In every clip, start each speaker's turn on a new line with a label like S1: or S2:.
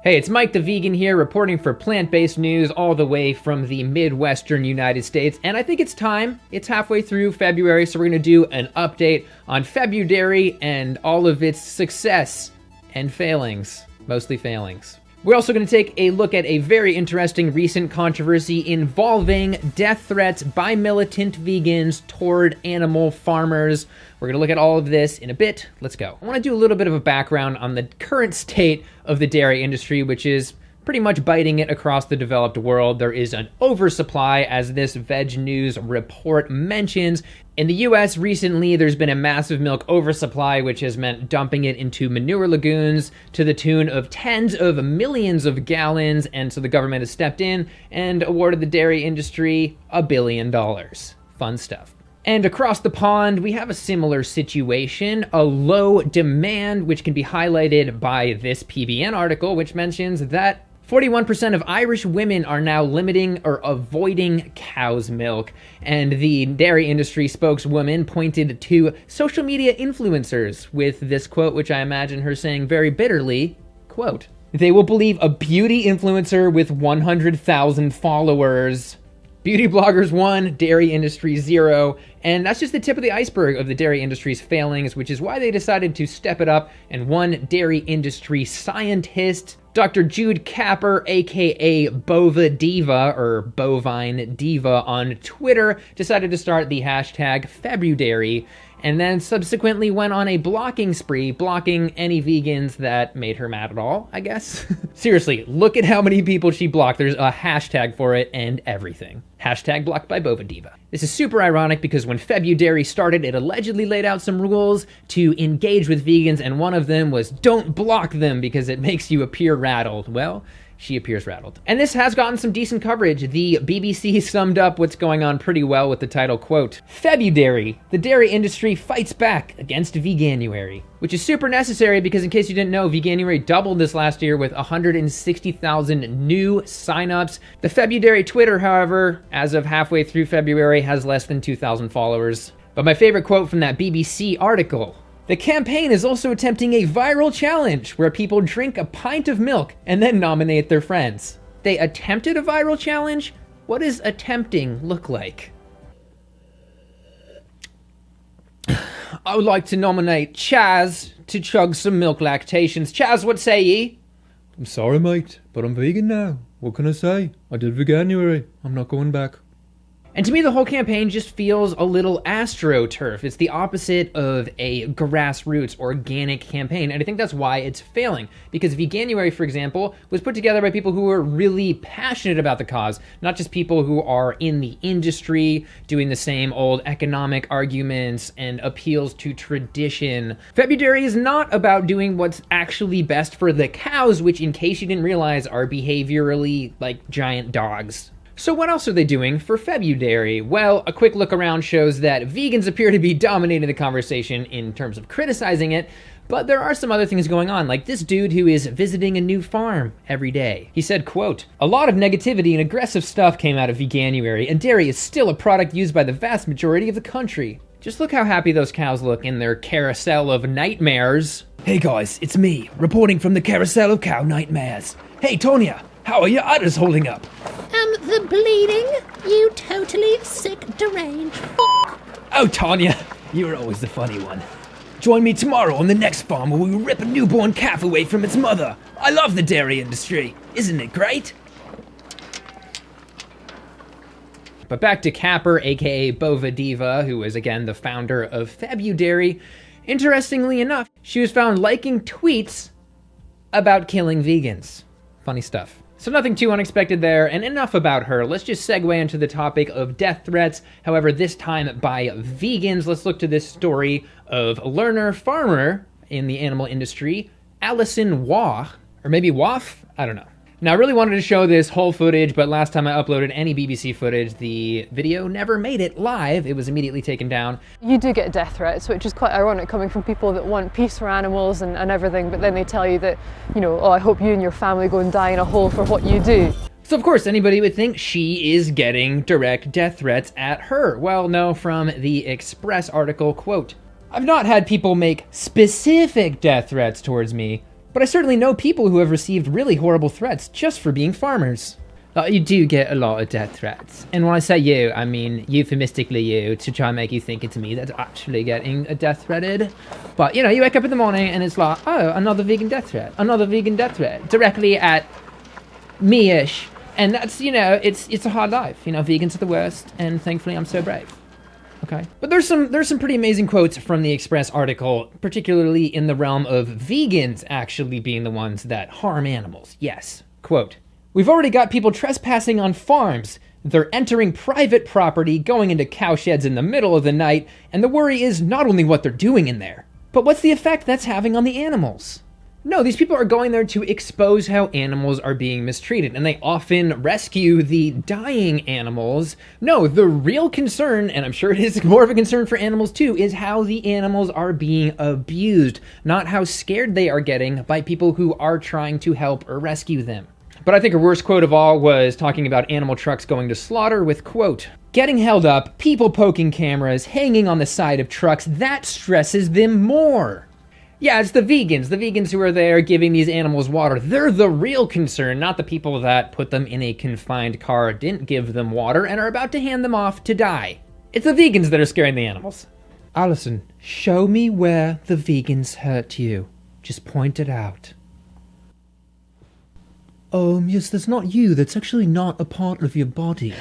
S1: Hey, it's Mike the Vegan here, reporting for plant-based news all the way from the Midwestern United States, and I think it's time. It's halfway through February, so we're going to do an update on FebruDairy and all of its success and failings, mostly failings. We're also going to take a look at a very interesting recent controversy involving death threats by militant vegans toward animal farmers. We're going to look at all of this in a bit. Let's go. I want to do a little bit of a background on the current state of the dairy industry, which is pretty much biting it across the developed world. There is an oversupply, as this Veg News report mentions. In the US recently, there's been a massive milk oversupply, which has meant dumping it into manure lagoons to the tune of tens of millions of gallons. And so the government has stepped in and awarded the dairy industry $1 billion. Fun stuff. And across the pond, we have a similar situation, a low demand, which can be highlighted by this PBN article, which mentions that 41% of Irish women are now limiting or avoiding cow's milk. And the dairy industry spokeswoman pointed to social media influencers with this quote, which I imagine her saying very bitterly, quote, "They will believe a beauty influencer with 100,000 followers. Beauty bloggers 1, dairy industry 0, and that's just the tip of the iceberg of the dairy industry's failings, which is why they decided to step it up, and one dairy industry scientist, Dr. Jude Capper, aka Bovidiva, or Bovine Diva on Twitter, decided to start the hashtag FebruDairy, and then subsequently went on a blocking spree, blocking any vegans that made her mad at all, I guess. Seriously, look at how many people she blocked. There's a hashtag for it and everything. Hashtag blocked by Bovidiva. This is super ironic because when FebruDairy started, it allegedly laid out some rules to engage with vegans, and one of them was don't block them because it makes you appear rattled. Well, she appears rattled. And this has gotten some decent coverage. The BBC summed up what's going on pretty well with the title, quote, "FebruDairy, the dairy industry fights back against Veganuary," which is super necessary because, in case you didn't know, Veganuary doubled this last year with 160,000 new signups. The FebruDairy Twitter, however, as of halfway through February, has less than 2,000 followers. But my favorite quote from that BBC article: "The campaign is also attempting a viral challenge where people drink a pint of milk and then nominate their friends." They attempted a viral challenge? What does attempting look like? "I would like to nominate Chaz to chug some milk lactations. Chaz, what say ye?"
S2: "I'm sorry, mate, but I'm vegan now. What can I say? I did Veganuary. I'm not going back."
S1: And to me, the whole campaign just feels a little astroturf. It's the opposite of a grassroots organic campaign, and I think that's why it's failing. Because Veganuary, for example, was put together by people who were really passionate about the cause, not just people who are in the industry doing the same old economic arguments and appeals to tradition. FebruDairy is not about doing what's actually best for the cows, which, in case you didn't realize, are behaviorally like giant dogs. So what else are they doing for FebruDairy? Well, a quick look around shows that vegans appear to be dominating the conversation in terms of criticizing it, but there are some other things going on, like this dude who is visiting a new farm every day. He said, quote, "A lot of negativity and aggressive stuff came out of Veganuary, and dairy is still a product used by the vast majority of the country. Just look how happy those cows look in their carousel of nightmares."
S3: "Hey guys, it's me, reporting from the carousel of cow nightmares. Hey Tonya, how are your udders holding up?"
S4: The bleeding? You totally sick, deranged f***.
S3: "Oh Tonya, you're always the funny one. Join me tomorrow on the next farm where we rip a newborn calf away from its mother. I love the dairy industry. Isn't it great?"
S1: But back to Capper, aka Bovidiva, who is again the founder of FebruDairy. Interestingly enough, she was found liking tweets about killing vegans. Funny stuff. So nothing too unexpected there, and enough about her. Let's just segue into the topic of death threats, however this time by vegans. Let's look to this story of learner farmer in the animal industry, Allison Waugh, or maybe Waugh? I don't know. Now, I really wanted to show this whole footage, but last time I uploaded any BBC footage, the video never made it live. It was immediately taken down.
S5: You do get death threats, which is quite ironic coming from people that want peace for animals and everything, but then they tell you that, you know, oh, I hope you and your family go and die in a hole for what you do.
S1: So of course anybody would think she is getting direct death threats at her. Well, no, from the Express article, quote, "I've not had people make specific death threats towards me, But I certainly know people who have received really horrible threats just for being farmers. You do get a lot of death threats. And when I say you, I mean euphemistically you, to try and make you think it's me that's actually getting a death threated. But, you know, you wake up in the morning and it's like, oh, another vegan death threat, another vegan death threat, directly at me-ish. And that's, you know, it's a hard life. You know, vegans are the worst, and thankfully I'm so brave. Okay. But there's some pretty amazing quotes from the Express article, particularly in the realm of vegans actually being the ones that harm animals. Yes. Quote, "We've already got people trespassing on farms. They're entering private property, going into cow sheds in the middle of the night, and the worry is not only what they're doing in there, but what's the effect that's having on the animals?" No, these people are going there to expose how animals are being mistreated, and they often rescue the dying animals. No, the real concern, and I'm sure it is more of a concern for animals too, is how the animals are being abused, not how scared they are getting by people who are trying to help or rescue them. But I think a worse quote of all was talking about animal trucks going to slaughter with, quote, "Getting held up, people poking cameras, hanging on the side of trucks, that stresses them more." Yeah, it's the vegans who are there giving these animals water. They're the real concern, not the people that put them in a confined car, didn't give them water, and are about to hand them off to die. It's the vegans that are scaring the animals. Allison, show me where the vegans hurt you. Just point it out.
S2: Yes, that's not you. That's actually not a part of your body.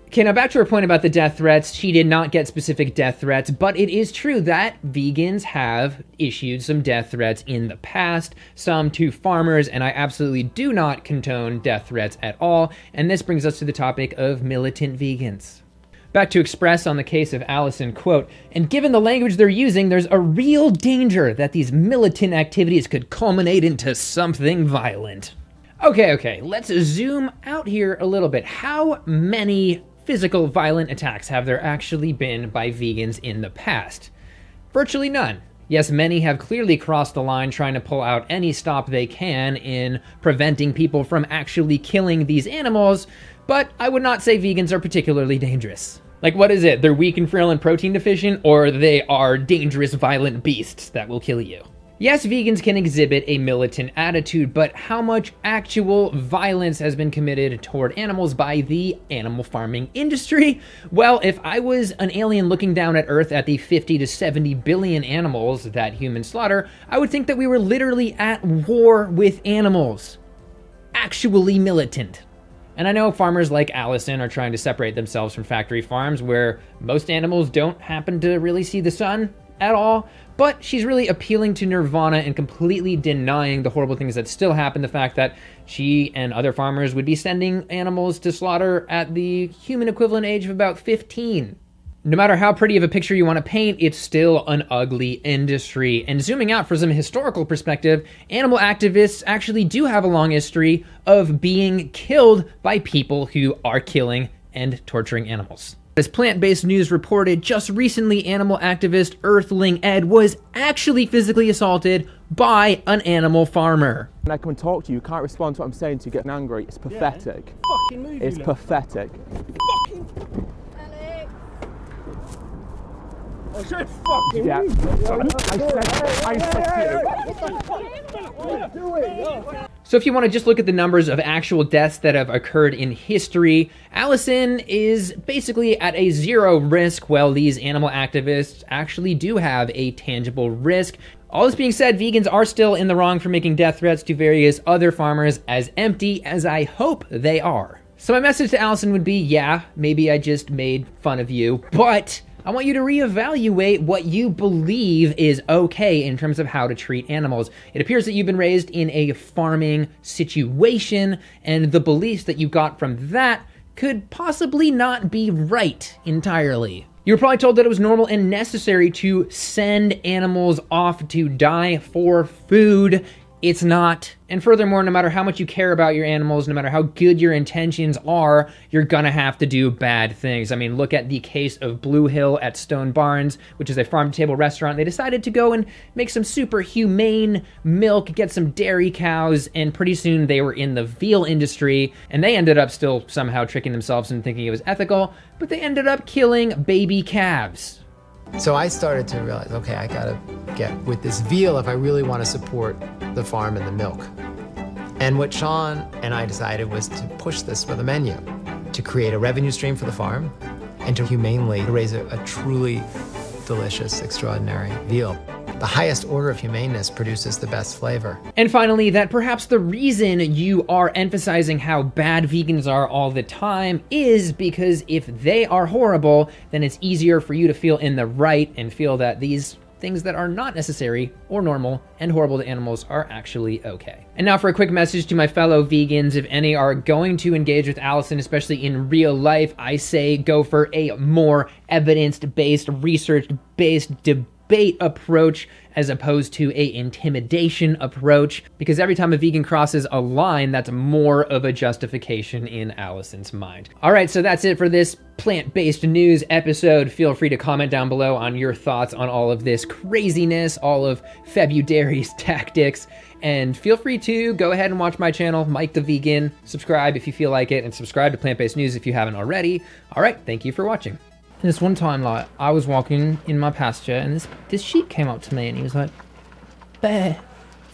S1: Okay, now back to her point about the death threats. She did not get specific death threats, but it is true that vegans have issued some death threats in the past, some to farmers, and I absolutely do not condone death threats at all. And this brings us to the topic of militant vegans. Back to Express on the case of Allison, quote, "And given the language they're using, there's a real danger that these militant activities could culminate into something violent." Okay, let's zoom out here a little bit. How many physical violent attacks have there actually been by vegans in the past? Virtually none. Yes, many have clearly crossed the line trying to pull out any stop they can in preventing people from actually killing these animals, but I would not say vegans are particularly dangerous. Like, what is it? They're weak and frail and protein deficient, or they are dangerous, violent beasts that will kill you? Yes, vegans can exhibit a militant attitude, but how much actual violence has been committed toward animals by the animal farming industry? Well, if I was an alien looking down at Earth at the 50 to 70 billion animals that humans slaughter, I would think that we were literally at war with animals. Actually militant. And I know farmers like Allison are trying to separate themselves from factory farms where most animals don't happen to really see the sun at all, but she's really appealing to nirvana and completely denying the horrible things that still happen. The fact that she and other farmers would be sending animals to slaughter at the human equivalent age of about 15. No matter how pretty of a picture you want to paint, it's still an ugly industry. And zooming out for some historical perspective, animal activists actually do have a long history of being killed by people who are killing and torturing animals. As Plant-Based News reported, just recently, animal activist Earthling Ed was actually physically assaulted by an animal farmer.
S6: When I come and talk to you, you can't respond to what I'm saying to you, getting angry. It's pathetic.
S7: Fucking move,
S6: It's
S7: you
S6: pathetic.
S7: fucking... I said fucking
S6: Yeah.
S7: move.
S6: I said to you.
S1: So if you want to just look at the numbers of actual deaths that have occurred in history, Allison is basically at a zero risk, while these animal activists actually do have a tangible risk. All this being said, vegans are still in the wrong for making death threats to various other farmers, as empty as I hope they are. So my message to Allison would be, yeah, maybe I just made fun of you, but I want you to reevaluate what you believe is okay in terms of how to treat animals. It appears that you've been raised in a farming situation, and the beliefs that you got from that could possibly not be right entirely. You were probably told that it was normal and necessary to send animals off to die for food. It's not. And furthermore, no matter how much you care about your animals, no matter how good your intentions are, you're gonna have to do bad things. I mean, look at the case of Blue Hill at Stone Barns, which is a farm-to-table restaurant. They decided to go and make some super humane milk, get some dairy cows, and pretty soon they were in the veal industry, and they ended up still somehow tricking themselves into thinking it was ethical, but they ended up killing baby calves.
S8: So I started to realize, okay, I gotta get with this veal if I really want to support the farm and the milk. And what Sean and I decided was to push this with a menu, to create a revenue stream for the farm and to humanely raise a truly delicious, extraordinary veal. The highest order of humaneness produces the best flavor.
S1: And finally, that perhaps the reason you are emphasizing how bad vegans are all the time is because if they are horrible, then it's easier for you to feel in the right and feel that these things that are not necessary or normal and horrible to animals are actually okay. And now for a quick message to my fellow vegans. If any are going to engage with Allison, especially in real life, I say go for a more evidence-based, research-based debate approach as opposed to a intimidation approach, because every time a vegan crosses a line, that's more of a justification in Allison's mind. All right, so that's it for this plant-based news episode. Feel free to comment down below on your thoughts on all of this craziness, all of FebruDairy's tactics, and feel free to go ahead and watch my channel, Mike the Vegan. Subscribe if you feel like it, and subscribe to Plant-Based News if you haven't already. All right, thank you for watching.
S3: And this one time, like, I was walking in my pasture and this sheep came up to me and he was like,
S4: Bear,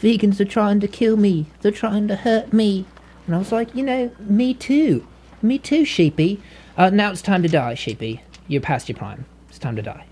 S4: vegans are trying to kill me. They're trying to hurt me.
S3: and I was like, you know, me too, sheepy. Now it's time to die, sheepy. You're past your prime. It's time to die.